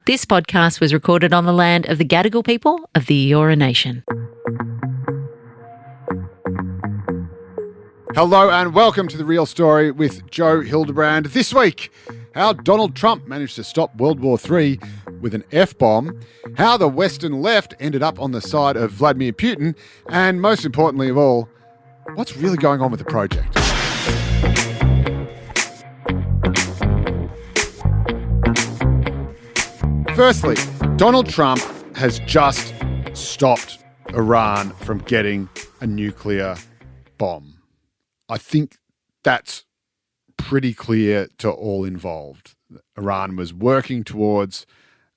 This podcast was recorded on the land of the Gadigal people of the Eora Nation. Hello and welcome to The Real Story with Joe Hildebrand. This week, how Donald Trump managed to stop World War III with an F-bomb, how the Western left ended up on the side of Vladimir Putin, and most importantly of all, what's really going on with the project. Firstly, Donald Trump has just stopped Iran from getting a nuclear bomb. I think that's pretty clear to all involved. Iran was working towards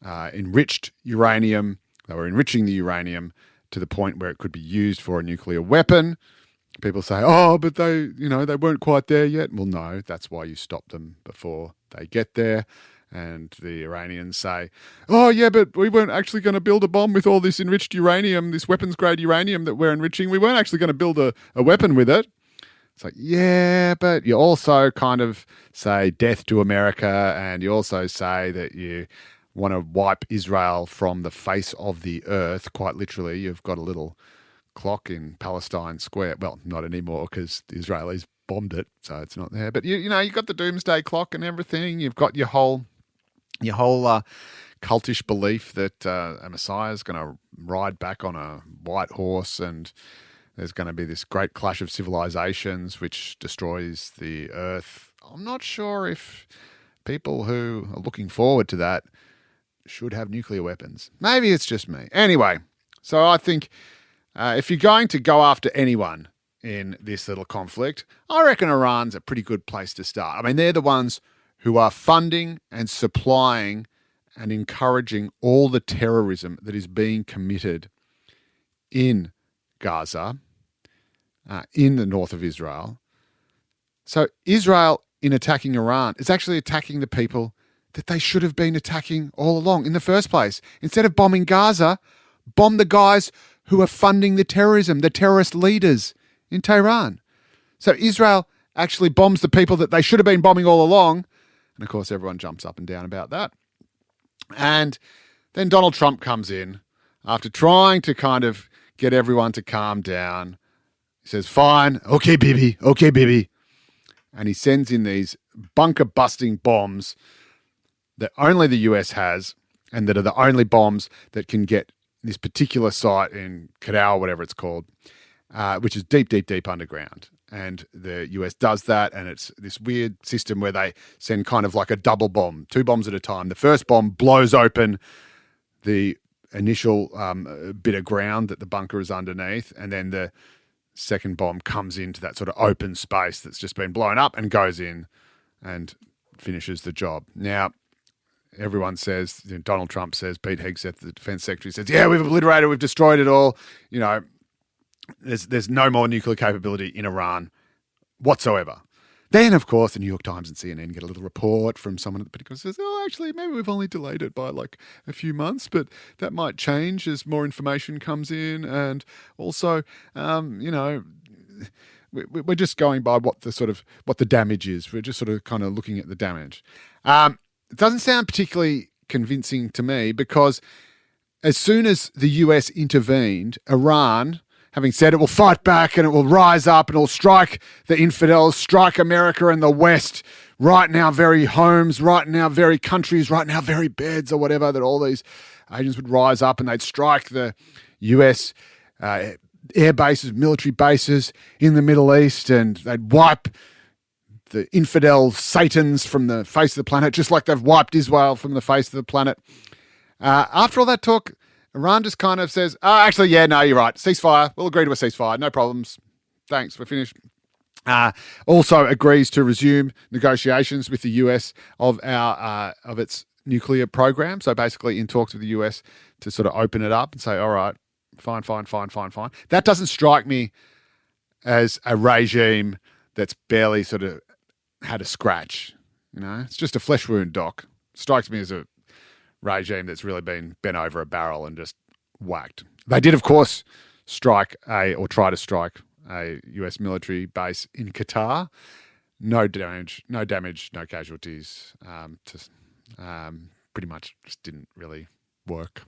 enriched uranium. They were enriching the uranium to the point where it could be used for a nuclear weapon. People say, oh, but they weren't quite there yet. Well, no, that's why you stop them before they get there. And the Iranians say, oh, yeah, but we weren't actually going to build a bomb with all this enriched uranium, this weapons-grade uranium that we're enriching. We weren't actually going to build a weapon with it. It's like, yeah, but you also kind of say death to America, and you also say that you want to wipe Israel from the face of the earth. Quite literally, you've got a little clock in Palestine Square. Well, not anymore because the Israelis bombed it, so it's not there. But you've got the doomsday clock and everything. You've got your whole cultish belief that a Messiah is going to ride back on a white horse and there's going to be this great clash of civilizations which destroys the earth. I'm not sure if people who are looking forward to that should have nuclear weapons. Maybe it's just me. Anyway, so I think if you're going to go after anyone in this little conflict, I reckon Iran's a pretty good place to start. I mean, they're the ones who are funding and supplying and encouraging all the terrorism that is being committed in Gaza, in the north of Israel. So Israel, in attacking Iran, is actually attacking the people that they should have been attacking all along in the first place. Instead of bombing Gaza, bomb the guys who are funding the terrorism, the terrorist leaders in Tehran. So Israel actually bombs the people that they should have been bombing all along. And of course, everyone jumps up and down about that. And then Donald Trump comes in after trying to kind of get everyone to calm down. He says, fine, okay, Bibi. And he sends in these bunker-busting bombs that only the US has and that are the only bombs that can get this particular site in Kadal, whatever it's called, which is deep, deep, deep underground. And the US does that, and it's this weird system where they send kind of like a double bomb, 2 bombs at a time. The first bomb blows open the initial bit of ground that the bunker is underneath, and then the second bomb comes into that sort of open space that's just been blown up and goes in and finishes the job. Now, everyone says, Donald Trump says, Pete Hegseth, the defense secretary, says, yeah, we've obliterated, we've destroyed it all, There's no more nuclear capability in Iran whatsoever. Then, of course, the New York Times and CNN get a little report from someone at the Pentagon who says, oh, actually, maybe we've only delayed it by like a few months, but that might change as more information comes in. And also, we're just going by what the damage is. We're just sort of kind of looking at the damage. It doesn't sound particularly convincing to me because as soon as the US intervened, Iran, having said it will fight back and it will rise up and it will strike the infidels, strike America and the West, right now very homes, right now very countries, right now very beds or whatever, that all these agents would rise up and they'd strike the US air bases, military bases in the Middle East, and they'd wipe the infidel Satans from the face of the planet, just like they've wiped Israel from the face of the planet. After all that talk, Iran just kind of says, actually, yeah, no, you're right. Ceasefire. We'll agree to a ceasefire. No problems. Thanks. We're finished. Also agrees to resume negotiations with the US of its nuclear program. So basically in talks with the US to sort of open it up and say, all right, fine. That doesn't strike me as a regime that's barely sort of had a scratch. It's just a flesh wound, Doc. Strikes me as a regime that's really been bent over a barrel and just whacked. They did, of course, try to strike a US military base in Qatar. No damage, no casualties pretty much just didn't really work.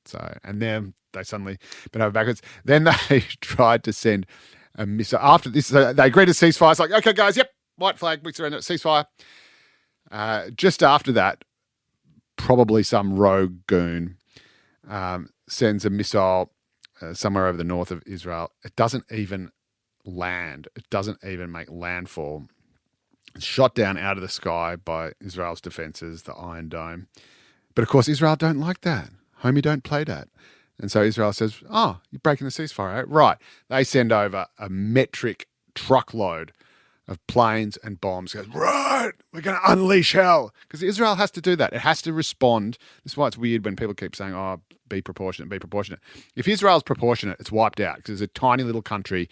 So, and then they suddenly bent over backwards. Then they tried to send a missile. After this, they agreed to ceasefire. It's like, okay, guys, yep, white flag, we surrender, ceasefire. Just after that, probably some rogue goon sends a missile somewhere over the north of Israel. It doesn't even land. It doesn't even make landfall. It's shot down out of the sky by Israel's defences, the Iron Dome. But of course, Israel don't like that. Homie, don't play that. And so Israel says, oh, you're breaking the ceasefire, right? Right. They send over a metric truckload of planes and bombs. Goes, right, we're going to unleash hell. Because Israel has to do that. It has to respond. This is why it's weird when people keep saying, oh, be proportionate, be proportionate. If Israel's proportionate, it's wiped out because it's a tiny little country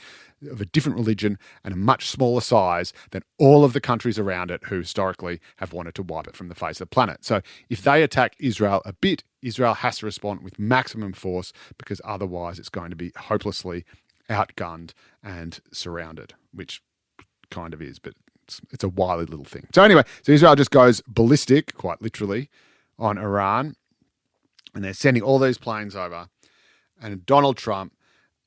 of a different religion and a much smaller size than all of the countries around it who historically have wanted to wipe it from the face of the planet. So if they attack Israel a bit, Israel has to respond with maximum force because otherwise it's going to be hopelessly outgunned and surrounded, which kind of is, but it's a wily little thing. So anyway, so Israel just goes ballistic, quite literally, on Iran, and they're sending all these planes over, and Donald Trump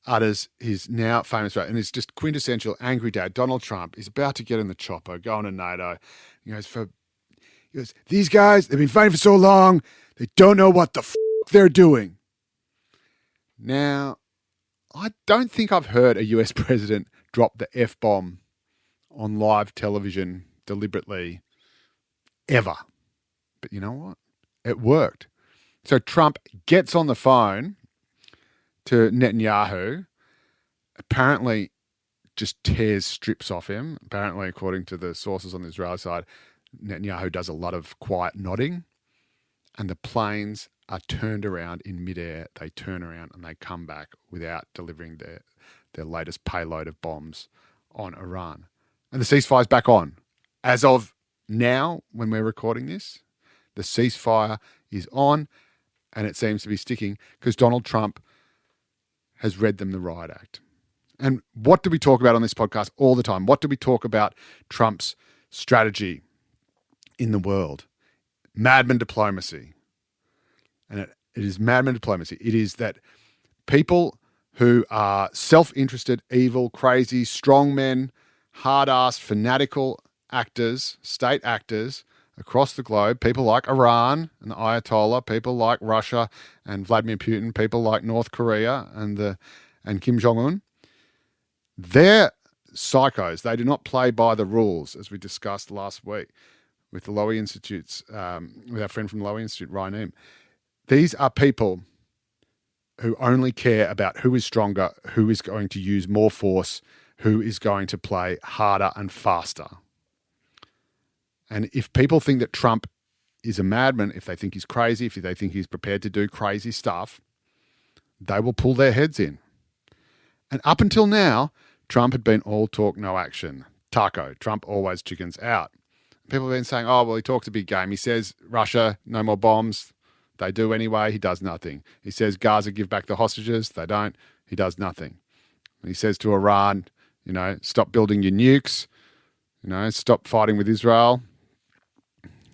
utters his now famous phrase, and it's just quintessential angry dad. Donald Trump is about to get in the chopper, going to NATO. He goes, these guys, they've been fighting for so long, they don't know what the they're doing. Now, I don't think I've heard a US president drop the F-bomb on live television deliberately ever. But you know what? It worked. So Trump gets on the phone to Netanyahu, apparently just tears strips off him. Apparently, according to the sources on the Israeli side, Netanyahu does a lot of quiet nodding, and the planes are turned around in midair. They turn around and they come back without delivering their latest payload of bombs on Iran. And the ceasefire's back on. As of now, when we're recording this, the ceasefire is on, and it seems to be sticking because Donald Trump has read them the riot act. And what do we talk about on this podcast all the time? What do we talk about Trump's strategy in the world? Madman diplomacy. And it is madman diplomacy. It is that people who are self-interested, evil, crazy, strongmen, hard-assed, fanatical actors, state actors across the globe, people like Iran and the Ayatollah, people like Russia and Vladimir Putin, people like North Korea and Kim Jong-un, they're psychos. They do not play by the rules, as we discussed last week with the Lowy Institute's, with our friend from the Lowy Institute, Ryan Eam. These are people who only care about who is stronger, who is going to use more force, who is going to play harder and faster. And if people think that Trump is a madman, if they think he's crazy, if they think he's prepared to do crazy stuff, they will pull their heads in. And up until now, Trump had been all talk, no action. Taco, Trump always chickens out. People have been saying, oh, well, he talks a big game. He says, Russia, no more bombs. They do anyway. He does nothing. He says, Gaza, give back the hostages. They don't. He does nothing. He says to Iran, stop building your nukes. Stop fighting with Israel.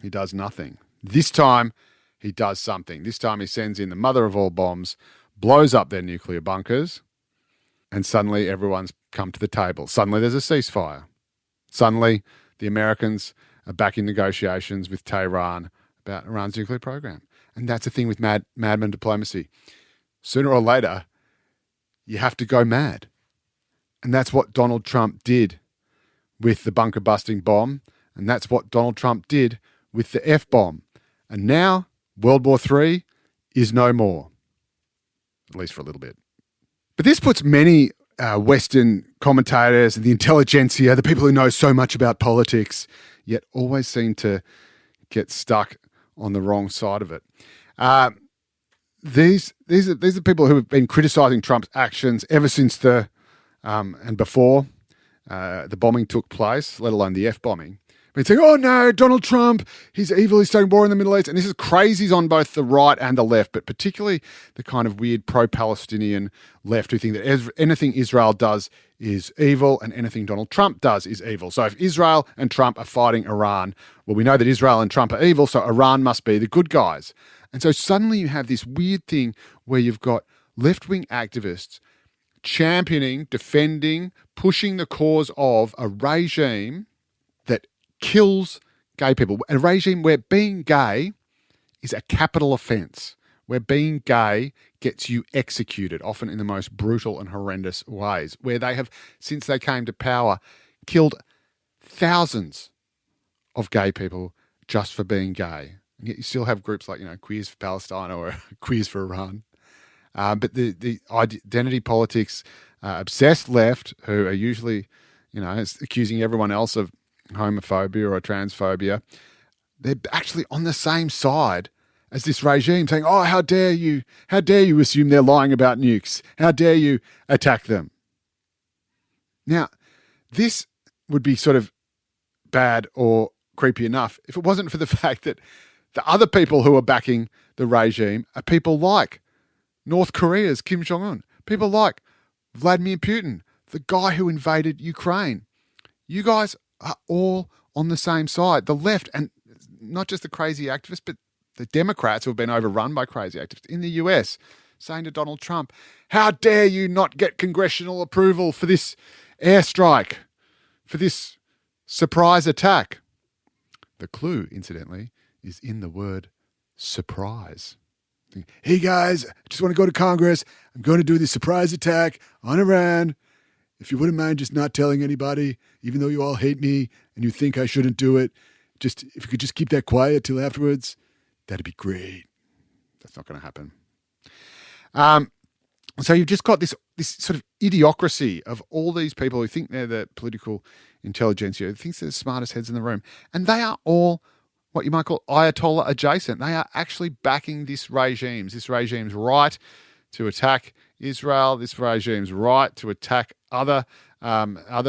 He does nothing. This time, he does something. This time, he sends in the mother of all bombs, blows up their nuclear bunkers, and suddenly everyone's come to the table. Suddenly, there's a ceasefire. Suddenly, the Americans are back in negotiations with Tehran about Iran's nuclear program. And that's the thing with madman diplomacy. Sooner or later, you have to go mad. And that's what Donald Trump did with the bunker-busting bomb. And that's what Donald Trump did with the F-bomb. And now, World War III is no more. At least for a little bit. But this puts many Western commentators and the intelligentsia, the people who know so much about politics, yet always seem to get stuck on the wrong side of it. These are people who have been criticising Trump's actions ever since and before the bombing took place, let alone the F-bombing. been saying, oh no, Donald Trump, he's evil, he's starting war in the Middle East. And this is crazies on both the right and the left, but particularly the kind of weird pro-Palestinian left who think that anything Israel does is evil and anything Donald Trump does is evil. So if Israel and Trump are fighting Iran, well, we know that Israel and Trump are evil, so Iran must be the good guys. And so suddenly you have this weird thing where you've got left-wing activists championing, defending, pushing the cause of a regime that kills gay people. A regime where being gay is a capital offence, where being gay gets you executed, often in the most brutal and horrendous ways, where they have, since they came to power, killed thousands of gay people just for being gay. And yet you still have groups like, Queers for Palestine or Queers for Iran. But the identity politics, obsessed left, who are usually, accusing everyone else of homophobia or transphobia, they're actually on the same side as this regime, saying, oh, how dare you assume they're lying about nukes? How dare you attack them? Now, this would be sort of bad or creepy enough if it wasn't for the fact that the other people who are backing the regime are people like North Korea's Kim Jong-un, people like Vladimir Putin, the guy who invaded Ukraine. You guys are all on the same side, the left, and not just the crazy activists, but the Democrats who have been overrun by crazy activists in the US, saying to Donald Trump, how dare you not get congressional approval for this airstrike, for this surprise attack? The clue, incidentally, is in the word surprise. Hey guys, I just want to go to Congress. I'm going to do this surprise attack on Iran. If you wouldn't mind just not telling anybody, even though you all hate me and you think I shouldn't do it, if you could just keep that quiet till afterwards, that'd be great. That's not going to happen. So you've just got this sort of idiocracy of all these people who think they're the political intelligentsia, who thinks they're the smartest heads in the room. And they are all what you might call Ayatollah adjacent. They are actually backing this regime's right to attack Israel, this regime's right to attack other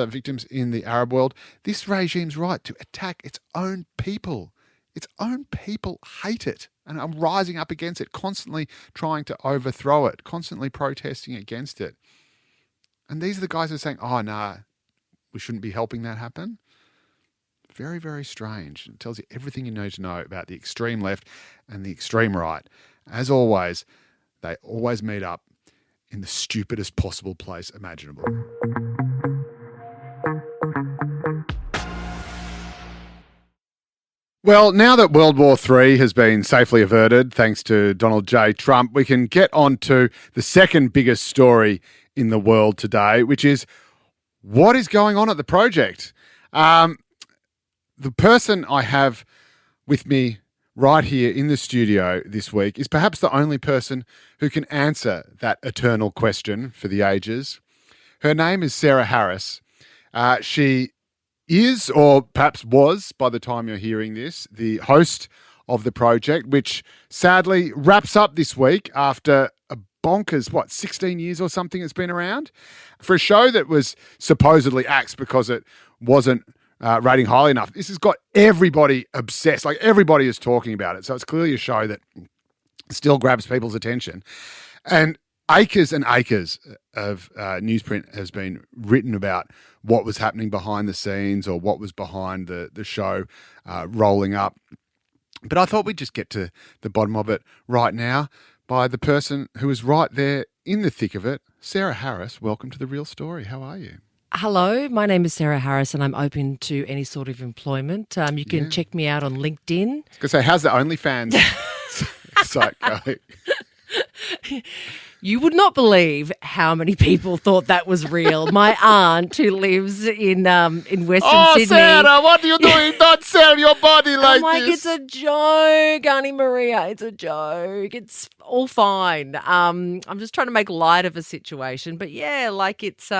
victims in the Arab world, this regime's right to attack its own people. Its own people hate it and are rising up against it, constantly trying to overthrow it, constantly protesting against it. And these are the guys who are saying, oh, no, we shouldn't be helping that happen. Very, very strange. It tells you everything you need to know about the extreme left and the extreme right. As always, they always meet up in the stupidest possible place imaginable. Well, now that World War III has been safely averted, thanks to Donald J. Trump, we can get on to the second biggest story in the world today, which is what is going on at the project. The person I have with me right here in the studio this week is perhaps the only person who can answer that eternal question for the ages. Her name is Sarah Harris. She is, or perhaps was, by the time you're hearing this, the host of the project, which sadly wraps up this week after a bonkers, 16 years or something it's been around, for a show that was supposedly axed because it wasn't rating highly enough. This has got everybody obsessed. Like, everybody is talking about it. So it's clearly a show that still grabs people's attention. And acres and acres of newsprint has been written about what was happening behind the scenes or what was behind the show rolling up. But I thought we'd just get to the bottom of it right now by the person who is right there in the thick of it. Sarah Harris, welcome to The Real Story. How are you? Hello, my name is Sarah Harris and I'm open to any sort of employment. You can check me out on LinkedIn. I was going to say, how's the OnlyFans site going? You would not believe how many people thought that was real. My aunt, who lives in Western Sydney. Sarah, what are you doing? Don't sell your body like this. It's a joke, Auntie Maria. It's a joke. It's all fine. I'm just trying to make light of a situation. But yeah, it's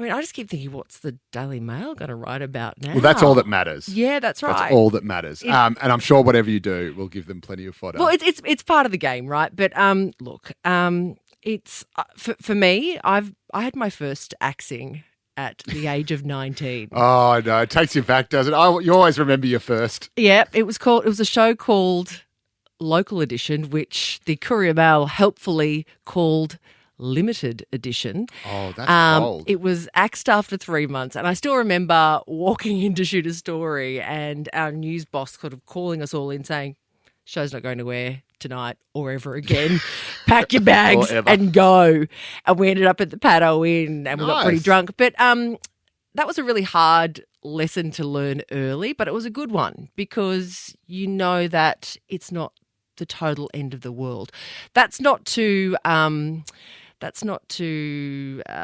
I just keep thinking, what's the Daily Mail going to write about now? Well, that's all that matters. Yeah, that's right. That's all that matters. And I'm sure whatever you do will give them plenty of fodder. Well, it's part of the game, right? But look, it's for me. I had my first axing at the age of 19. Oh, no, it takes you back, doesn't it? You always remember your first. Yeah, it was a show called Local Edition, which the Courier Mail helpfully called Limited Edition. Oh, that's old. It was axed after 3 months, and I still remember walking in to shoot a story and our news boss sort of calling us all in saying, show's not going to air tonight or ever again. Pack your bags and go. And we ended up at the Paddo Inn and we got pretty drunk. But that was a really hard lesson to learn early, but it was a good one because you know that it's not the total end of the world. That's not to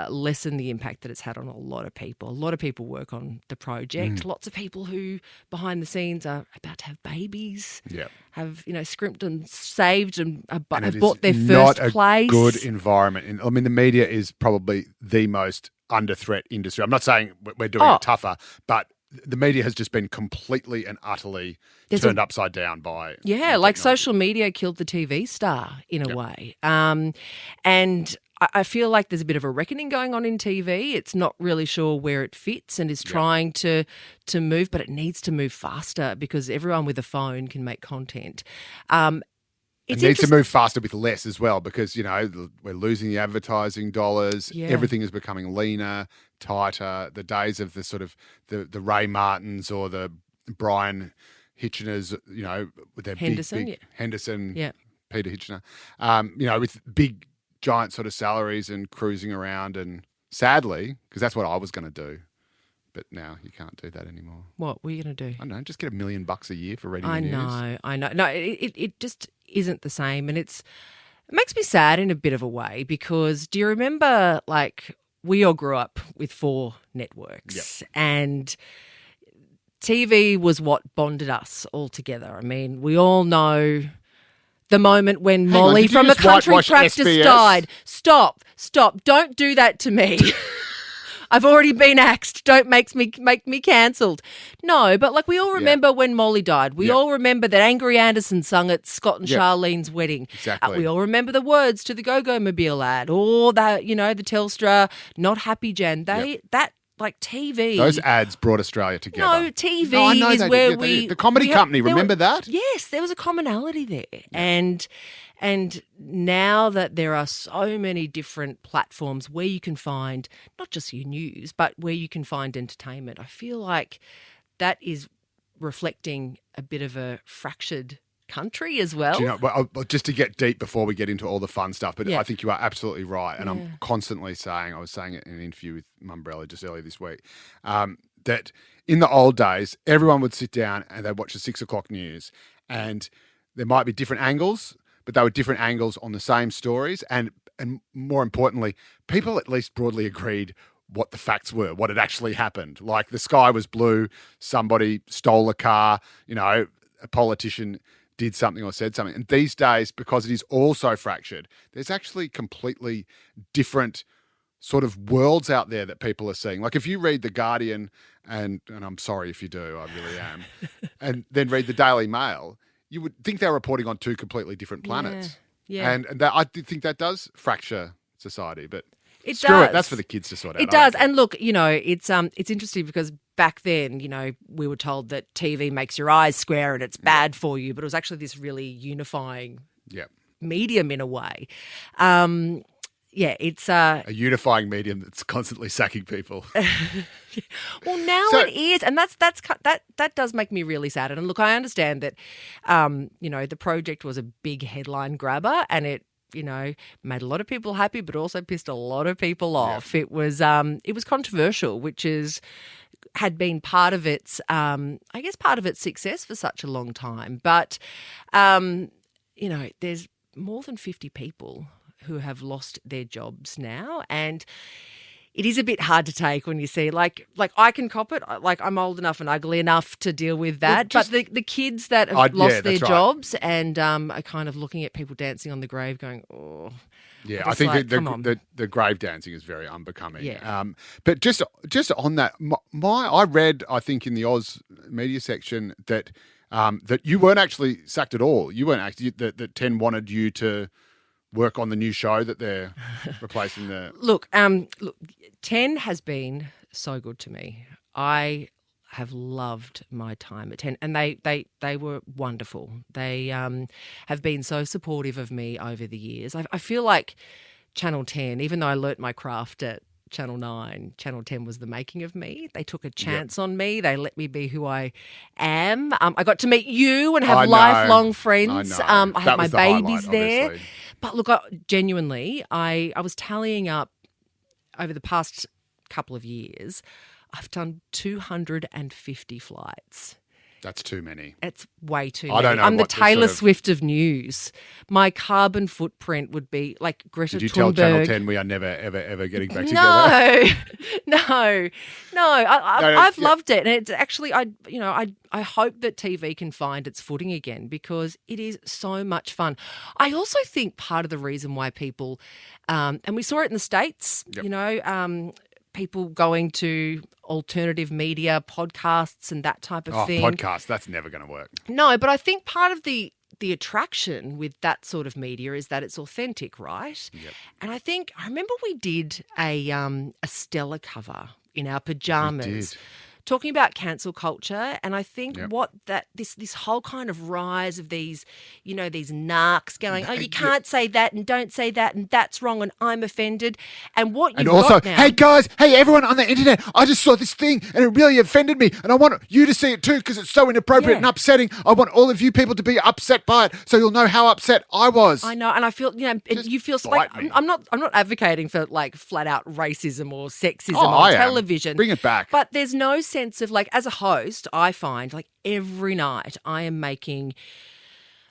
lessen the impact that it's had on a lot of people. A lot of people work on the project. Lots of people who behind the scenes are about to have babies. Yeah. Have scrimped and saved and have it bought their is first not place. A good environment. I mean, the media is probably the most under threat industry. I'm not saying we're doing it tougher, but the media has just been completely and utterly turned upside down by like technology. Social media killed the TV star in a way. And I feel like there's a bit of a reckoning going on in TV. It's not really sure where it fits and is trying to move, but it needs to move faster because everyone with a phone can make content. It needs to move faster with less as well because, we're losing the advertising dollars. Yeah. Everything is becoming leaner, tighter. The days of the sort of the Ray Martins or the Brian Hitchiners, with their big Henderson, Peter Hitchener, with big, giant sort of salaries and cruising around and sadly, because that's what I was going to do. But now you can't do that anymore. What were you going to do? I don't know, just get $1 million a year for reading the news. I know. No, it just isn't the same. And it makes me sad in a bit of a way because do you remember, we all grew up with 4 networks and TV was what bonded us all together. I mean, we all know the moment when Molly from A Country Practice died. Stop. Don't do that to me. I've already been axed. Don't make me cancelled. No, but we all remember when Molly died. We all remember that Angry Anderson sung at Scott and Charlene's wedding. Exactly. We all remember the words to the Go-Go Mobile ad or the Telstra Not Happy Jan. TV. Those ads brought Australia together. No, TV is where the comedy company. Remember that? Yes, there was a commonality there, and now that there are so many different platforms where you can find not just your news, but where you can find entertainment, I feel like that is reflecting a bit of a fractured country as well. Do you know, just to get deep before we get into all the fun stuff, but I think you are absolutely right. And I'm constantly saying, I was saying it in an interview with Mumbrella just earlier this week, that in the old days, everyone would sit down and they'd watch the 6 o'clock news and there might be different angles, but they were different angles on the same stories. And more importantly, people at least broadly agreed what the facts were, what had actually happened. Like the sky was blue, somebody stole a car, a politician did something or said something. And these days, because it is all so fractured, there's actually completely different sort of worlds out there that people are seeing. Like if you read The Guardian, and I'm sorry if you do, I really am, and then read the Daily Mail, you would think they're reporting on 2 completely different planets. Yeah. And I think that does fracture society, but it screw does. it. That's for the kids to sort out. It does. And look, it's interesting because back then, we were told that TV makes your eyes square and it's bad for you, but it was actually this really unifying medium in a way. It's a unifying medium that's constantly sacking people. Well, now it is, and that does make me really sad. And look, I understand that, the project was a big headline grabber, and it made a lot of people happy, but also pissed a lot of people off. It was controversial, which had been part of its success for such a long time. But, there's more than 50 people who have lost their jobs now, and it is a bit hard to take when you see like I can cop it. Like I'm old enough and ugly enough to deal with that. But the kids that have lost their jobs and are kind of looking at people dancing on the grave going, oh. Yeah, I think the grave dancing is very unbecoming. Yeah. But just on that, I read, I think, in the Oz media section that you weren't actually sacked at all. You weren't actually, that 10 wanted you to work on the new show that they're replacing the... Look, 10 has been so good to me. I have loved my time at 10, and they were wonderful. They have been so supportive of me over the years. I feel like Channel 10, even though I learnt my craft at Channel 9, Channel 10 was the making of me. They took a chance on me. They let me be who I am. I got to meet you and have lifelong friends. I had my babies there. Obviously. But look, genuinely, I was tallying up over the past couple of years. I've done 250 flights. That's too many. It's way too I many. don't know I'm the what to Taylor sort of- Swift of news. My carbon footprint would be like Greta Thunberg. Did you tell Channel 10 we are never, ever, ever getting back together? No. I've loved it, and it's actually I hope that TV can find its footing again because it is so much fun. I also think part of the reason why people, and we saw it in the States, people going to alternative media, podcasts and that type of thing. Podcasts, that's never going to work. No, but I think part of the attraction with that sort of media is that it's authentic, right? Yep. And I remember we did a Stella cover in our pajamas. We did. Talking about cancel culture, and I think this whole kind of rise of these narcs going, you can't say that and don't say that and that's wrong and I'm offended. And what you've got now, hey guys, hey everyone on the internet, I just saw this thing and it really offended me and I want you to see it too because it's so inappropriate and upsetting. I want all of you people to be upset by it so you'll know how upset I was. I know, and I feel you feel like I'm not advocating for like flat out racism or sexism on television. Bring it back. But there's no sense of like, as a host, I find like every night I am making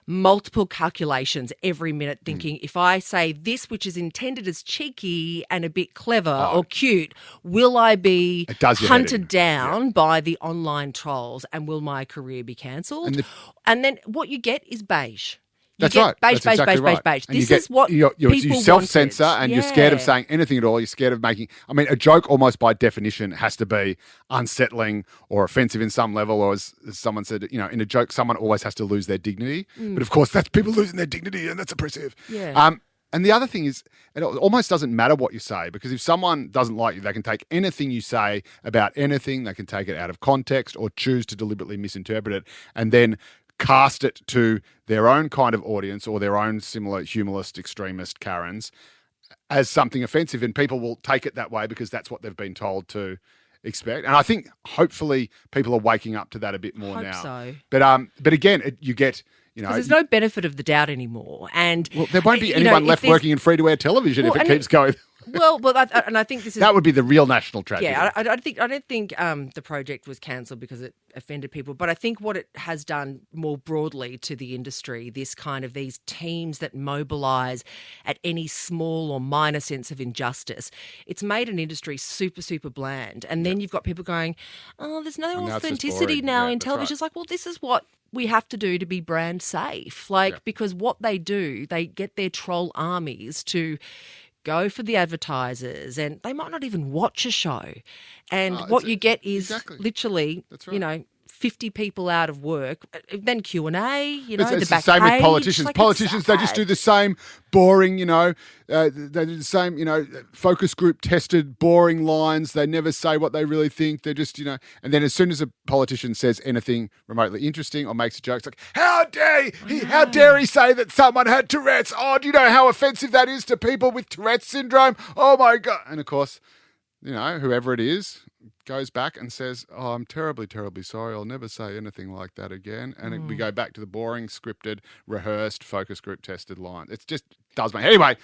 multiple calculations every minute thinking if I say this, which is intended as cheeky and a bit clever or cute, will I be hunted down by the online trolls and will my career be cancelled? And then what you get is beige. That's right. Beige. This is what people you self-censor and you're scared of saying anything at all. You're scared of making... I mean, a joke almost by definition has to be unsettling or offensive in some level, or as someone said, in a joke, someone always has to lose their dignity. But of course, that's people losing their dignity and that's oppressive. Yeah. And the other thing is, it almost doesn't matter what you say because if someone doesn't like you, they can take anything you say about anything, they can take it out of context or choose to deliberately misinterpret it and then cast it to their own kind of audience or their own similar humorist, extremist Karens as something offensive, and people will take it that way because that's what they've been told to expect. And I think hopefully people are waking up to that a bit more now. So. But again, you get... Because there's no benefit of the doubt anymore. And there won't be anyone left working in free-to-air television if it keeps going. And I think this is... That would be the real national tragedy. Yeah, I don't think the project was cancelled because it offended people, but I think what it has done more broadly to the industry, these teams that mobilise at any small or minor sense of injustice, it's made an industry super, super bland. And then you've got people going, there's no authenticity now in television. Right. It's like, well, this is what we have to do to be brand safe. Because what they do, they get their troll armies to go for the advertisers and they might not even watch a show. And what you get is literally, 50 people out of work, then Q&A, it's the back same page. With politicians. Politicians, they just do the same boring, they do the same, focus group tested boring lines. They never say what they really think. They're just, and then as soon as a politician says anything remotely interesting or makes a joke, it's like, how dare he say that someone had Tourette's? Oh, do you know how offensive that is to people with Tourette's syndrome? Oh my God. And of course, whoever it is goes back and says, oh, I'm terribly, terribly sorry. I'll never say anything like that again. And we go back to the boring, scripted, rehearsed, focus group tested line. It just does me. Anyway,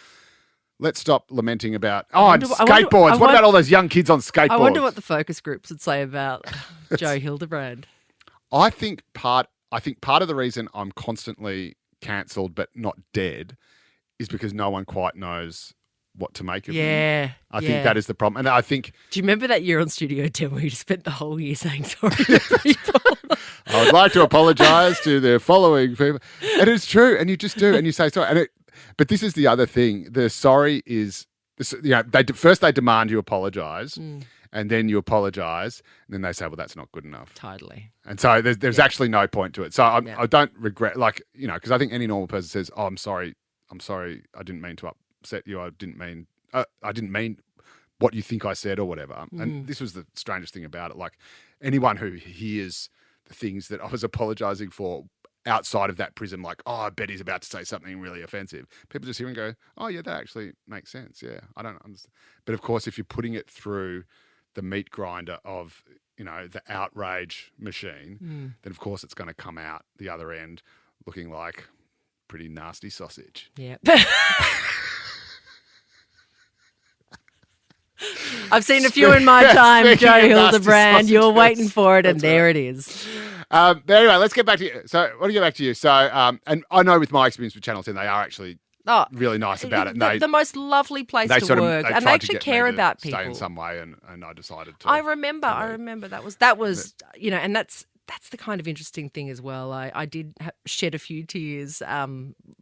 let's stop lamenting about, and skateboards. What about all those young kids on skateboards? I wonder what the focus groups would say about Joe Hildebrand. I think part of the reason I'm constantly cancelled but not dead is because no one quite knows what to make of him. I think that is the problem. And I think... Do you remember that year on Studio 10 where you spent the whole year saying sorry to people? I would like to apologise to the following people. And it's true. And you just do. And you say sorry. But this is the other thing. The sorry is... first they demand you apologise. And then you apologise. And then they say, well, that's not good enough. Totally. And so there's actually no point to it. So I don't regret... because I think any normal person says, oh, I'm sorry. I didn't mean to upset you. I didn't mean what you think I said or whatever. And this was the strangest thing about it. Like anyone who hears the things that I was apologising for outside of that prism, like, oh, I bet he's about to say something really offensive. People just hear and go, oh, yeah, that actually makes sense. Yeah, I don't understand. But of course, if you're putting it through the meat grinder of, the outrage machine, then of course it's going to come out the other end looking like pretty nasty sausage. Yeah. I've seen a few in my time, Joe Hildebrand. You were waiting for it, and there it is. But anyway, let's get back to you. So, I want to get back to you. So, and I know with my experience with Channel 10, they are actually really nice about it. And the most lovely place to work, and they actually care about people. Stay in some way, and I decided to. I remember that was and that's the kind of interesting thing as well. I did shed a few tears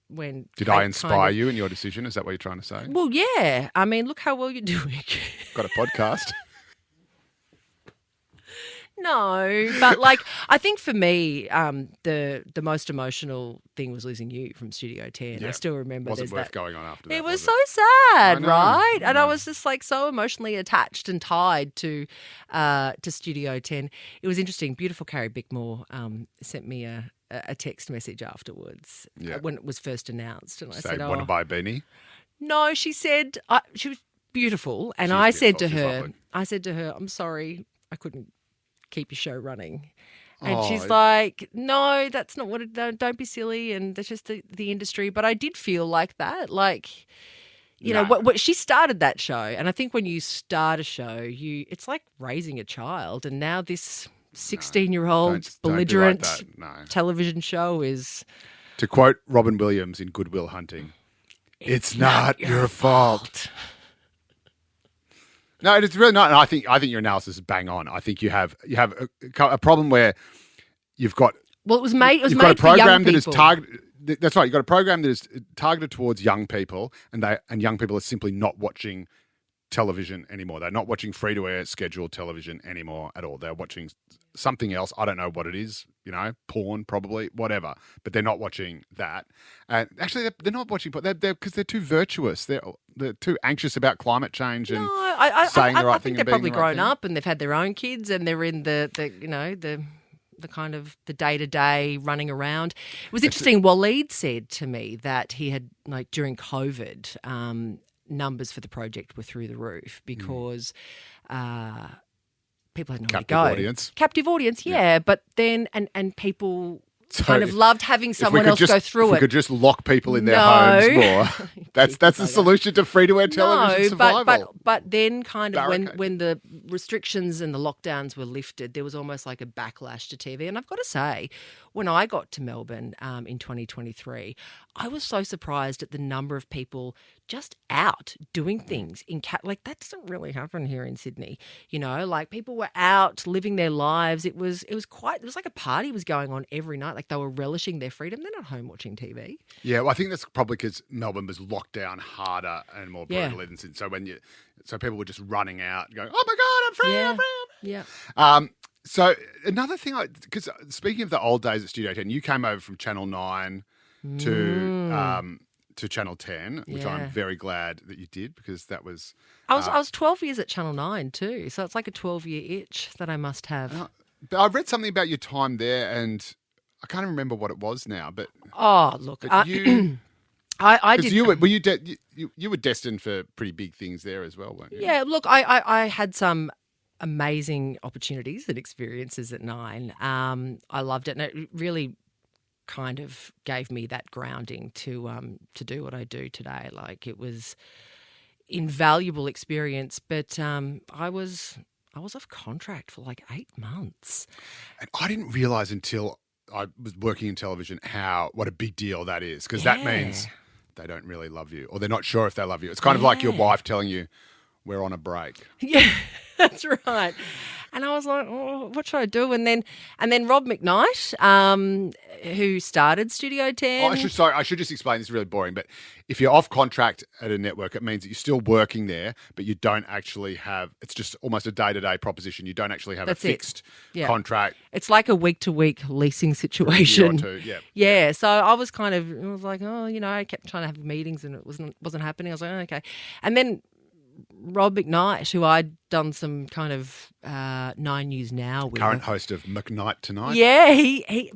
when. Did I inspire you in your decision? Is that what you're trying to say? Well, yeah. I mean, look how well you're doing. Got a podcast. No, but I think for me, the most emotional thing was losing you from Studio 10. Yeah. I still remember. Wasn't worth going on after that. It was so sad, right? And I was just so emotionally attached and tied to Studio 10. It was interesting. Beautiful Carrie Bickmore sent me a text message afterwards when it was first announced, and I said, "Want to buy a beanie?" No, she said she was beautiful, and I said to her, "I'm sorry, I couldn't keep your show running." And she's like, no, that's not what it, don't be silly. And that's just the industry. But I did feel like that. What she started that show. And I think when you start a show, it's like raising a child. And now this 16-year-old belligerent television show is. To quote Robin Williams in Good Will Hunting, it's not your fault. No, it's really not. And I think your analysis is bang on. I think you have a problem where you've got. Well, it was made for young people. That is targeted. That's right. You've got a program that is targeted towards young people, and young people are simply not watching television anymore. They're not watching free-to-air scheduled television anymore at all. They're watching something else. I don't know what it is. Porn probably, whatever. But they're not watching that. And actually, they're not watching porn because they're too virtuous. They're too anxious about climate change and saying the right thing. I think they're probably grown up and they've had their own kids and they're in the kind of the day-to-day running around. It was interesting. Waleed said to me that he had, during COVID, numbers for the project were through the roof because people had nowhere to go. Captive audience, yeah. But then, and people kind of loved having someone else go through it. If we could just lock people in their homes more. That's the solution to free-to-air television survival. But then kind of when the restrictions and the lockdowns were lifted, there was almost like a backlash to TV. And I've got to say, when I got to Melbourne in 2023, I was so surprised at the number of people just out doing things in that doesn't really happen here in Sydney. People were out living their lives. It was like a party was going on every night. Like they were relishing their freedom. They're not home watching TV. Yeah, well, I think that's probably because Melbourne was locked down harder and more brutally than Sydney. So people were just running out, going, "Oh my God, I'm free! I'm free!" Yeah. So another thing, because speaking of the old days at Studio 10, you came over from Channel 9 to Channel 10, which I'm very glad that you did because that was. I was 12 years at Channel 9 too, so it's like a 12-year itch that I must have. But I read something about your time there, and I can't remember what it was now. But look, you. I did. You were destined for pretty big things there as well, weren't you? Yeah, look, I had some amazing opportunities and experiences at 9. I loved it, and it really kind of gave me that grounding to do what I do today. Like it was invaluable experience, but I was off contract for 8 months, and I didn't realise until I was working in television what a big deal that is because that means they don't really love you or they're not sure if they love you. It's kind of like your wife telling you we're on a break. Yeah, that's right. And I was like, oh, what should I do? And then Rob McKnight, who started Studio 10. I should just explain. This is really boring, but if you're off contract at a network, it means that you're still working there, but you don't actually have. It's just almost a day-to-day proposition. You don't actually have a fixed contract. It's like a week-to-week leasing situation. For a year or two, yeah. So I was I was like, I kept trying to have meetings and it wasn't happening. I was like, okay, and then Rob McKnight, who I'd done some kind of 9 News Now with. Current host of McKnight Tonight. Yeah,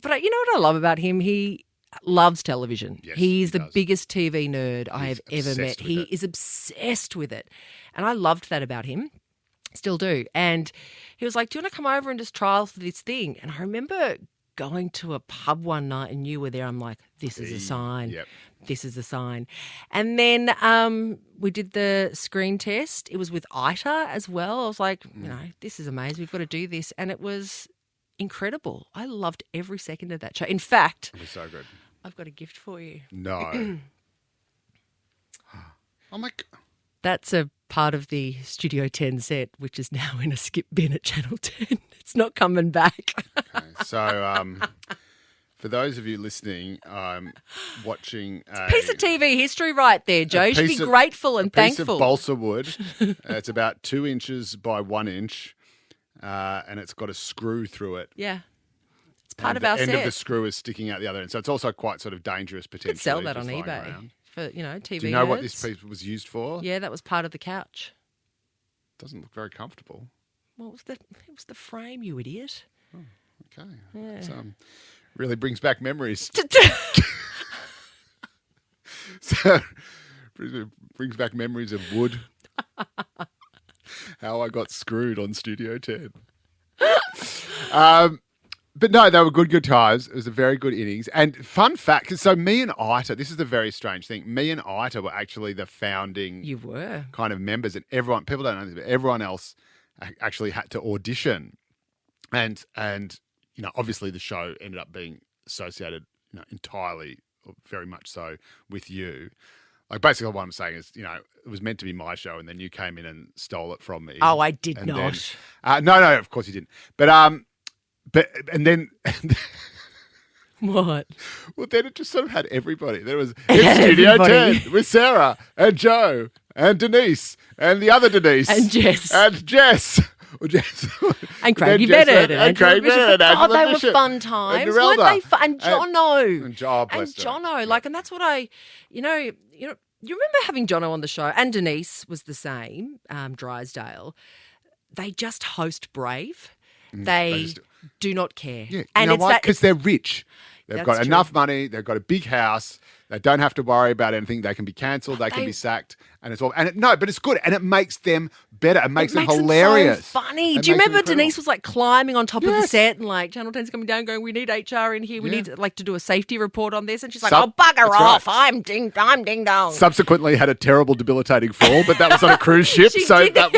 but you know what I love about him? He loves television. Yes, He's he the does. biggest TV nerd I have ever obsessed met. with He it. is obsessed with it. And I loved that about him. Still do. And he was like, do you want to come over and just trial for this thing? And I remember going to a pub one night and you were there. I'm like, this is a sign. Yep. This is a sign. And then we did the screen test. It was with Ita as well. I was like, you know, this is amazing. We've got to do this. And it was incredible. I loved every second of that show. In fact, It was so good. I've got a gift for you. No. Oh my God. That's a part of the Studio 10 set, which is now in a skip bin at Channel 10. It's not coming back. Okay. So, for those of you listening, I'm watching a Piece of TV history right there, Joe. You should be grateful and thankful. piece of balsa wood. It's about 2 inches by 1 inch, and it's got a screw through it. Yeah. It's part And of our the set. end of the screw is sticking out the other end. So it's also quite sort of dangerous potentially. Could sell that just on lying eBay around. for, TV Do you know what nerds. this piece was used for? Yeah, that was part of the couch. Doesn't look very comfortable. Well, it was the frame, you idiot. Okay. Yeah. It's, really brings back memories. So, brings back memories of wood. How I got screwed on Studio 10. But no, they were good times. It was a very good innings. And fun fact, 'cause so me and Ita, this is the very strange thing. Me and Ita were actually the founding You were. kind of members, and people don't know this, but everyone else actually had to audition. And obviously the show ended up being associated, entirely, or very much so, with you. Like basically what I'm saying is, it was meant to be my show, and then you came in and stole it from me. Oh, I did And not. then- no, of course you didn't. But and then What? well, then it just sort of had everybody. There was It had Studio everybody. 10 with Sarah and Joe and Denise and the other Denise And Jess. and Jess. Or Jess. And Craigie then Jess Bennett and Angela Craig Bishop. Bennett and God, Angela they were Bishop fun and times. Narelda. Weren't they fun? And Jono. And oh, bless her. Jono. And that's what I, you remember having Jono on the show, and Denise was the same, Drysdale. They just host Brave. They just- do not care. Yeah, and you know it's why? that Because they're rich. They've That's got true. enough money. They've got a big house. They don't have to worry about anything. They can be cancelled. They can they- be sacked, and it's all. But it's good, and it makes them better. It makes them makes hilarious. Them so funny. It Do you makes them remember incredible. Denise was like climbing on top of the Yes. set and like Channel 10's coming down going, we need HR in here. We Yeah. need like to do a safety report on this. And she's like, Sub- oh, bugger that's off. right. I'm ding dong. Subsequently, had a terrible, debilitating fall, but that was on a cruise ship, She so did. that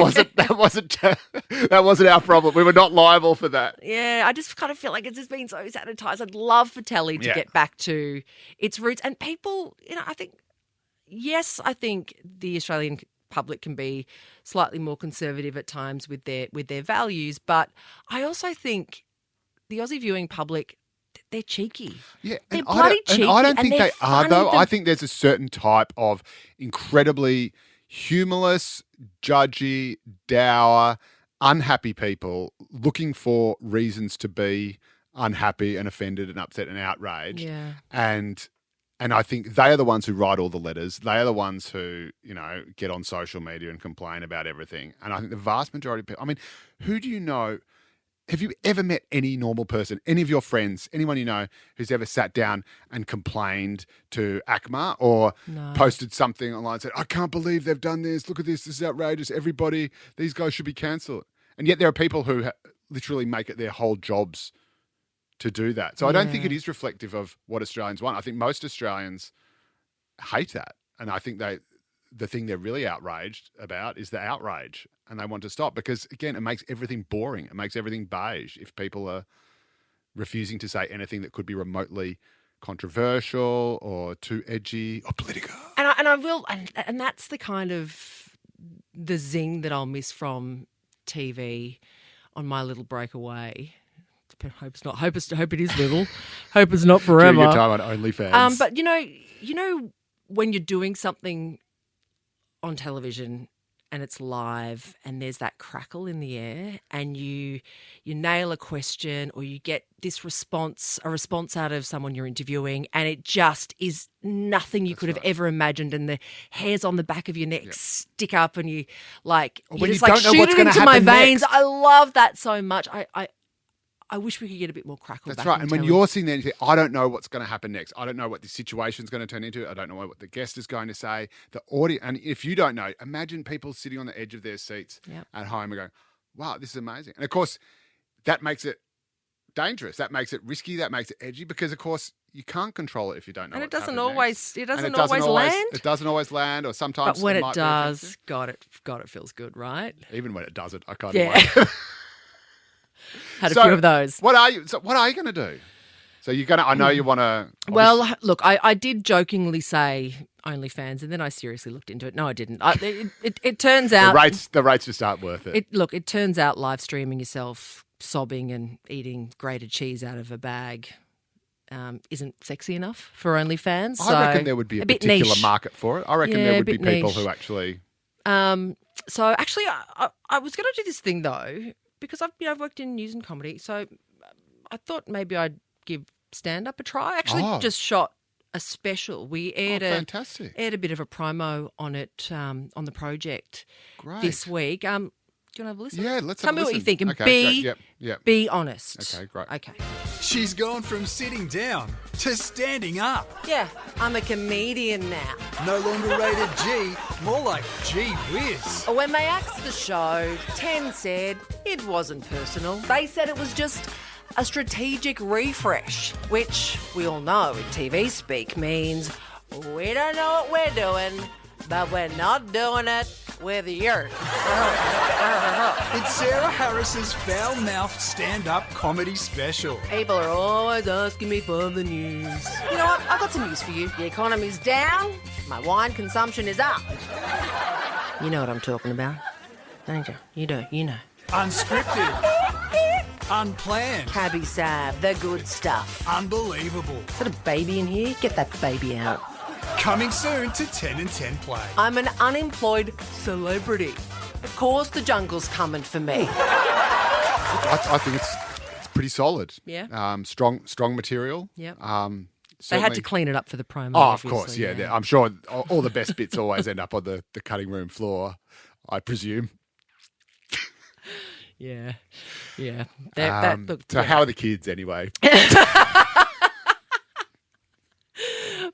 wasn't our problem. We were not liable for that. Yeah, I just kind of feel like it's just been so sanitized. I'd love for telly to Yeah. get back to its roots. And people, I think the Australian public can be slightly more conservative at times with their values, but I also think the Aussie viewing public, they're cheeky. Yeah, They're and bloody and I don't cheeky, think and they they're are funny. though. I They're- think there's a certain type of incredibly humorless, judgy, dour, unhappy people looking for reasons to be unhappy and offended and upset and outraged. Yeah. And I think they are the ones who write all the letters. They are the ones who, get on social media and complain about everything. And I think the vast majority of people, who do you know? Have you ever met any normal person, any of your friends, anyone you know who's ever sat down and complained to ACMA or No. posted something online and said, I can't believe they've done this. Look at this. This is outrageous. Everybody, these guys should be cancelled. And yet there are people who literally make it their whole jobs to do that. So I don't think Yeah. it is reflective of what Australians want. I think most Australians hate that. And I think the thing they're really outraged about is the outrage, and they want to stop because, again, it makes everything boring. It makes everything beige if people are refusing to say anything that could be remotely controversial or too edgy or political. And I will, and that's the kind of the zing that I'll miss from TV on my little breakaway. Hope it is little. Hope it's not forever. During your time on OnlyFans. But you know when you're doing something on television and it's live and there's that crackle in the air and you nail a question or you get a response out of someone you're interviewing and it just is nothing you could have ever imagined and the hairs on the back of your neck stick up and you like, Or you when just you like don't know shoot what's it gonna into my happen veins. next. I love that so much. I wish we could get a bit more crackle That's back right. in And when telly. you're sitting there and you think, I don't know what's going to happen next. I don't know what the situation's going to turn into. I don't know what the guest is going to say. The audio, and if you don't know, imagine people sitting on the edge of their seats at home and going, wow, this is amazing. And of course, that makes it dangerous. That makes it risky. That makes it edgy because, of course, you can't control it if you don't know. And it what's doesn't happening always next. it And doesn't always land. It doesn't always land, or sometimes. But when it might be does, effective. God, it feels good, right? Even when it doesn't, I kind of Yeah. like it. Had a few of those. What are you going to do? So you're going to, I know you want to. Well, look, I did jokingly say OnlyFans, and then I seriously looked into it. No, I didn't. It turns out the rates just aren't worth it. It turns out live streaming yourself sobbing and eating grated cheese out of a bag isn't sexy enough for OnlyFans. I reckon there would be a particular niche. market for it. I reckon Yeah, there a would be bit people niche. who actually. So actually, I was going to do this thing though because I've worked in news and comedy, so I thought maybe I'd give stand up a try. I actually just shot a special. We aired fantastic. aired a bit of a promo on it on the project this week. Do you want to have a listen? Yeah, let's tell have a me what you listen. think and Okay, great. Yep. be honest. Okay, great. Okay. She's gone from sitting down to standing up. Yeah, I'm a comedian now. No longer rated G, more like gee whiz. When they axed the show, 10 said it wasn't personal. They said it was just a strategic refresh, which we all know in TV speak means we don't know what we're doing, but we're not doing it with you. It's Sarah Harris's foul-mouthed stand-up comedy special. People are always asking me for the news. You know what? I've got some news for you. The economy's down. My wine consumption is up. You know what I'm talking about, don't you? You do. You know. Unscripted. Unplanned. Cabby Sav, the good stuff. Unbelievable. Is that a baby in here? Get that baby out. Coming soon to 10 and 10 Play. I'm an unemployed celebrity. Of course the jungle's coming for me. I think it's pretty solid. Yeah. Strong material. Yep. They They had to clean it up for the promo. Oh, of obviously, course, yeah. I'm sure all the best bits always end up on the cutting room floor, I presume. Yeah. Yeah. So how are the kids anyway?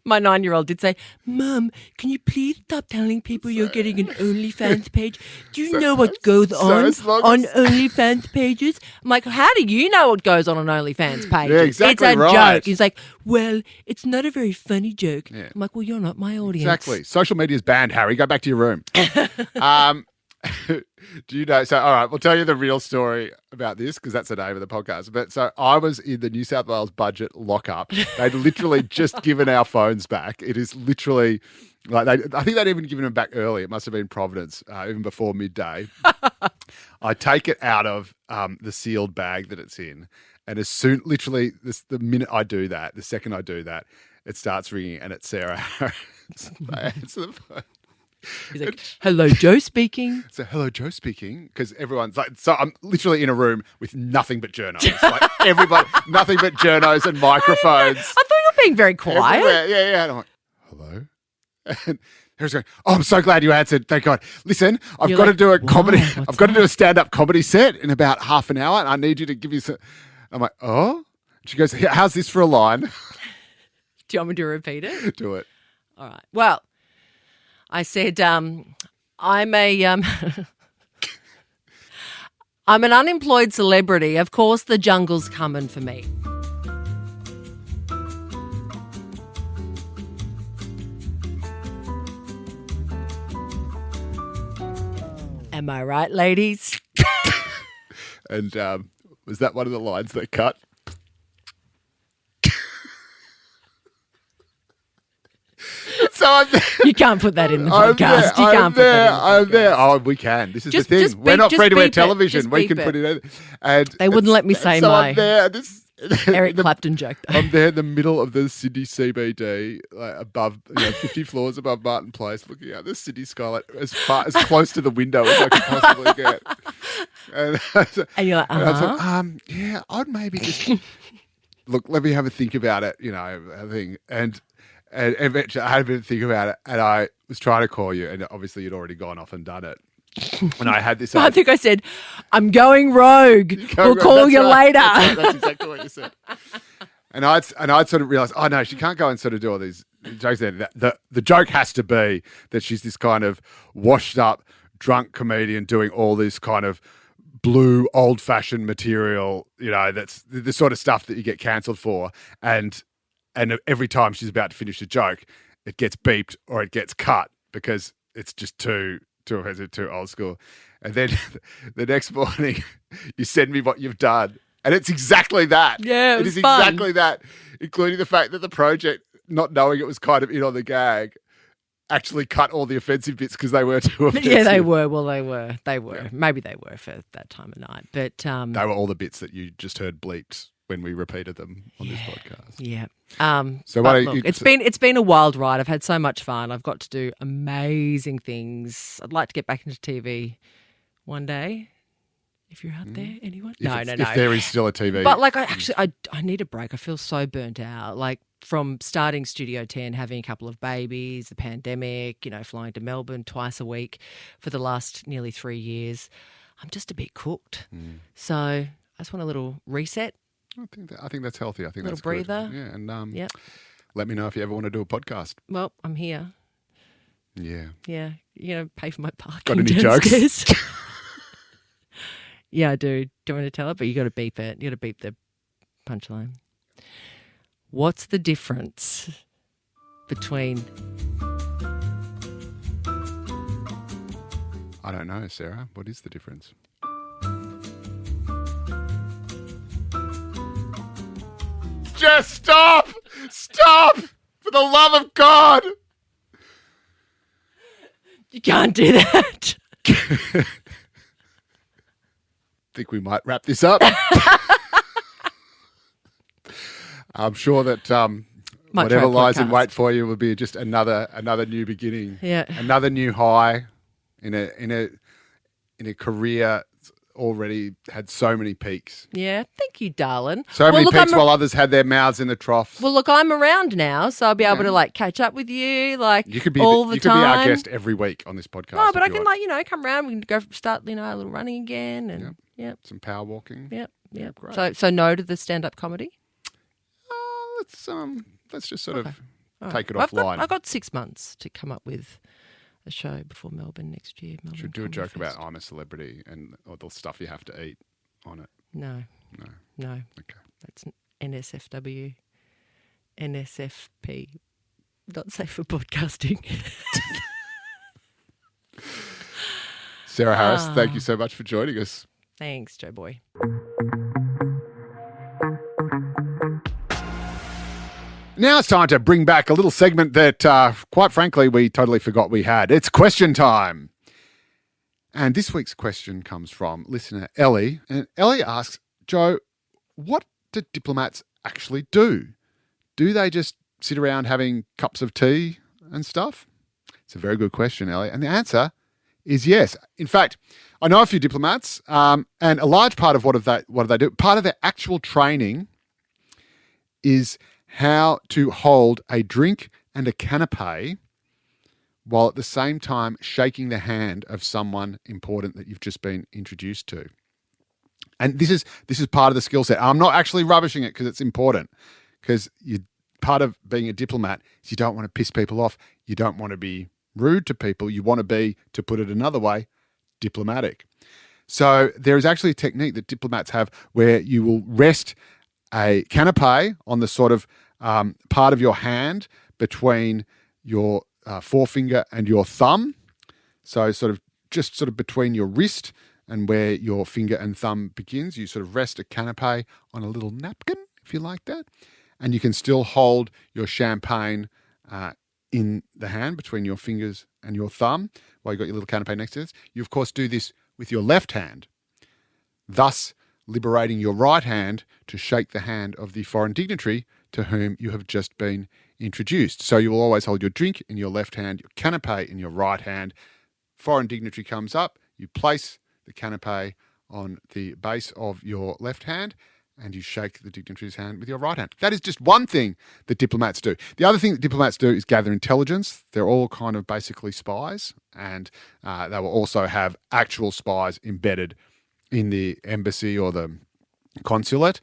My 9-year-old did say, Mum, can you please stop telling people you're getting an OnlyFans page? Do you know what goes on OnlyFans pages? I'm like, how do you know what goes on OnlyFans pages? Yeah, exactly it's a right. joke. He's like, well, it's not a very funny joke. Yeah. I'm like, well, you're not my audience. Exactly. Social media's banned, Harry. Go back to your room. Do you know? So, all right, we'll tell you the real story about this because that's the name of the podcast. But so I was in the New South Wales budget lockup. They'd literally just given our phones back. It is literally like I think they'd even given them back early. It must have been Providence, even before midday. I take it out of the sealed bag that it's in, and as soon, literally, the minute I do that, the second I do that, it starts ringing, and it's Sarah Harris. I answer the phone. He's like, hello, Joe speaking. So, hello, Joe speaking, because everyone's like, so I'm literally in a room with nothing but journos. Like everybody, nothing but journos and microphones. I thought you were being very quiet. Everywhere. Yeah. And I'm like, hello? And Harry's going, oh, I'm so glad you answered. Thank God. Listen, I've got to do a comedy. I've got to do a stand-up comedy set in about half an hour, and I need you to give me some. I'm like, oh? She goes, how's this for a line? Do you want me to repeat it? Do it. All right. Well, I said, I'm I'm an unemployed celebrity. Of course, the jungle's coming for me. Am I right, ladies? And was that one of the lines that cut? So I'm there. You can't put that in the podcast. You can't put that in the podcast. I'm there. Oh, we can. This is Just- the thing. just We're beep- not just free to air beep it. television. Just We can beep put it. it in. And They wouldn't let me say so my- I'm there. Eric Clapton joke, though. I'm there in the middle of the Sydney CBD, like above, 50 floors above Martin Place, looking out the Sydney skyline as close to the window as I could possibly get. And And you're like, and I was like, yeah, I'd maybe just look. Let me have a think about it. I think, and eventually I had a bit of think about it, and I was trying to call you, and obviously you'd already gone off and done it. And I had this. I think I said, I'm going rogue. We'll call you later. That's exactly what you said. And I'd sort of realised, oh no, she can't go and sort of do all these jokes there. The joke has to be that she's this kind of washed up, drunk comedian doing all this kind of blue, old-fashioned material, that's the sort of stuff that you get cancelled for. And every time she's about to finish a joke, it gets beeped or it gets cut because it's just too old school. And then the next morning, you send me what you've done. And it's exactly that. Yeah, it is was fun. exactly that, including the fact that the project, not knowing it was kind of in on the gag, actually cut all the offensive bits because they were too offensive. Yeah, they were. Well, they were. Yeah. Maybe they were for that time of night. But they were all the bits that you just heard bleeped when we repeated them on this podcast. Yeah. So it's been a wild ride. I've had so much fun. I've got to do amazing things. I'd like to get back into TV one day. If you're out there, anyone? No. If there is still a TV. But I need a break. I feel so burnt out. Like from starting Studio 10, having a couple of babies, the pandemic, flying to Melbourne twice a week for the last nearly 3 years. I'm just a bit cooked. So I just want a little reset. I think that's healthy. I think little that's breather. Good. Yeah, and let me know if you ever want to do a podcast. Well, I'm here. Yeah. Yeah. You're going to pay for my parking. Got any downstairs. jokes? Yeah, I do. Do you want me to tell it? But you got to beep it. You got to beep the punchline. What's the difference between... I don't know, Sarah. What is the difference? Just stop! Stop! For the love of God! You can't do that. Think we might wrap this up. I'm sure that whatever lies in wait for you will be just another new beginning. Yeah. Another new high in a career that's already had so many peaks. Yeah, thank you, darling. So many peaks while others had their mouths in the trough. Well, look, I'm around now, so I'll be able to catch up with you you could be all the time. You could be our guest every week on this podcast. No, but I can come around. We can go start a little running again and some power walking. Yep. Great. So no to the stand-up comedy. Let's just sort of take it offline. I've got 6 months to come up with a show before Melbourne next year. Should do a joke about I'm a celebrity and all the stuff you have to eat on it. No. Okay. That's NSFW, NSFP. Not safe for podcasting. Sarah Harris, thank you so much for joining us. Thanks, Joe Boy. Now it's time to bring back a little segment that, quite frankly, we totally forgot we had. It's question time. And this week's question comes from listener Ellie. And Ellie asks, Joe, what do diplomats actually do? Do they just sit around having cups of tea and stuff? It's a very good question, Ellie. And the answer is yes. In fact, I know a few diplomats, and a large part of what do they do? Part of their actual training is how to hold a drink and a canapé while at the same time shaking the hand of someone important that you've just been introduced to. And this is part of the skill set. I'm not actually rubbishing it because it's important, because part of being a diplomat is you don't want to piss people off. You don't want to be rude to people. You want to be, to put it another way, diplomatic. So there is actually a technique that diplomats have where you will rest a canapé on the sort of part of your hand between your forefinger and your thumb. So sort of between your wrist and where your finger and thumb begins, you sort of rest a canapé on a little napkin, if you like that. And you can still hold your champagne in the hand between your fingers and your thumb while you've got your little canapé next to this. You, of course, do this with your left hand, thus liberating your right hand to shake the hand of the foreign dignitary to whom you have just been introduced. So you will always hold your drink in your left hand, your canapé in your right hand. Foreign dignitary comes up, you place the canapé on the base of your left hand, and you shake the dignitary's hand with your right hand. That is just one thing that diplomats do. The other thing that diplomats do is gather intelligence. They're all kind of basically spies, and they will also have actual spies embedded in the embassy or the consulate.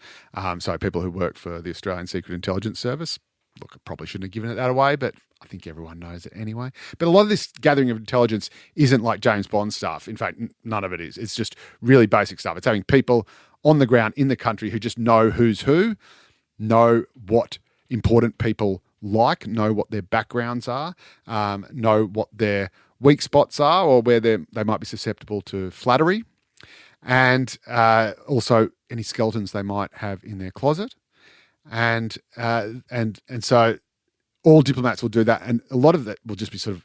So people who work for the Australian Secret Intelligence Service. Look, I probably shouldn't have given it that away, but I think everyone knows it anyway. But a lot of this gathering of intelligence isn't like James Bond stuff. In fact, none of it is. It's just really basic stuff. It's having people on the ground in the country who just know who's who, know what important people like, know what their backgrounds are, know what their weak spots are or where they might be susceptible to flattery, and also any skeletons they might have in their closet. And so all diplomats will do that. And a lot of that will just be sort of,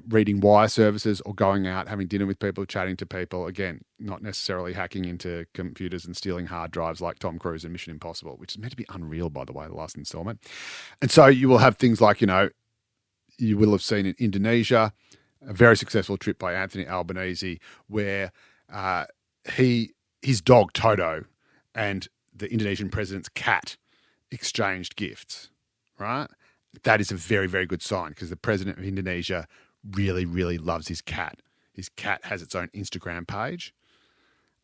reading wire services or going out, having dinner with people, chatting to people. Again, not necessarily hacking into computers and stealing hard drives like Tom Cruise in Mission Impossible, which is meant to be unreal, by the way, the last installment. And so you will have things like, you will have seen in Indonesia, a very successful trip by Anthony Albanese, where his dog Toto and the Indonesian president's cat exchanged gifts, right? That is a very, very good sign because the president of Indonesia really, really loves his cat. His cat has its own Instagram page,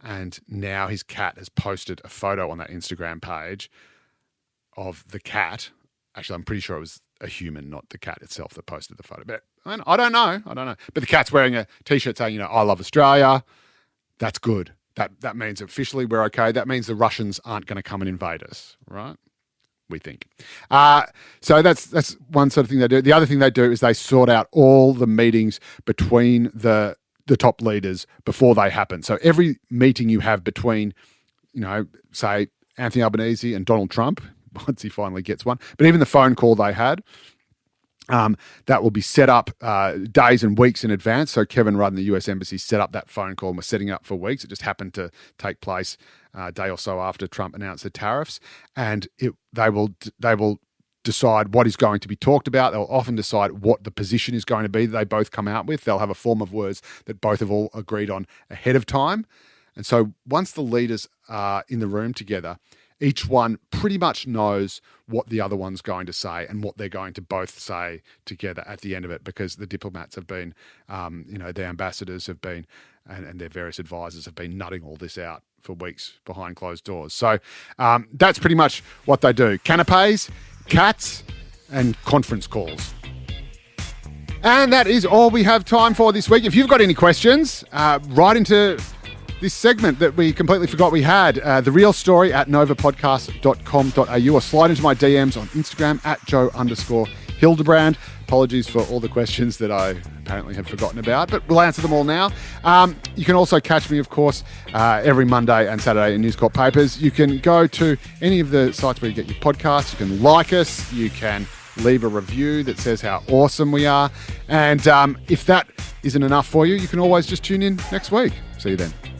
and now his cat has posted a photo on that Instagram page of the cat. Actually, I'm pretty sure it was a human, not the cat itself, that posted the photo. But I don't know. But the cat's wearing a T-shirt saying, I love Australia. That's good. That means officially we're okay. That means the Russians aren't going to come and invade us, right? We think. So that's one sort of thing they do. The other thing they do is they sort out all the meetings between the top leaders before they happen. So every meeting you have between, say, Anthony Albanese and Donald Trump, once he finally gets one, but even the phone call they had, that will be set up days and weeks in advance. So Kevin Rudd in the US Embassy set up that phone call and was setting up for weeks. It just happened to take place a day or so after Trump announced the tariffs. And they will decide what is going to be talked about. They'll often decide what the position is going to be that they both come out with. They'll have a form of words that both have all agreed on ahead of time. And so once the leaders are in the room together, each one pretty much knows what the other one's going to say and what they're going to both say together at the end of it, because the diplomats have been, the ambassadors have been, and their various advisors have been nutting all this out for weeks behind closed doors. So that's pretty much what they do. Canapes, cats, and conference calls. And that is all we have time for this week. If you've got any questions, write into this segment that we completely forgot we had, the real story at novapodcast.com.au, or slide into my DMs on Instagram at Joe_Hildebrand. Apologies for all the questions that I apparently had forgotten about, but we'll answer them all now. You can also catch me, of course, every Monday and Saturday in News Corp Papers. You can go to any of the sites where you get your podcasts. You can like us. You can leave a review that says how awesome we are. And if that isn't enough for you, you can always just tune in next week. See you then.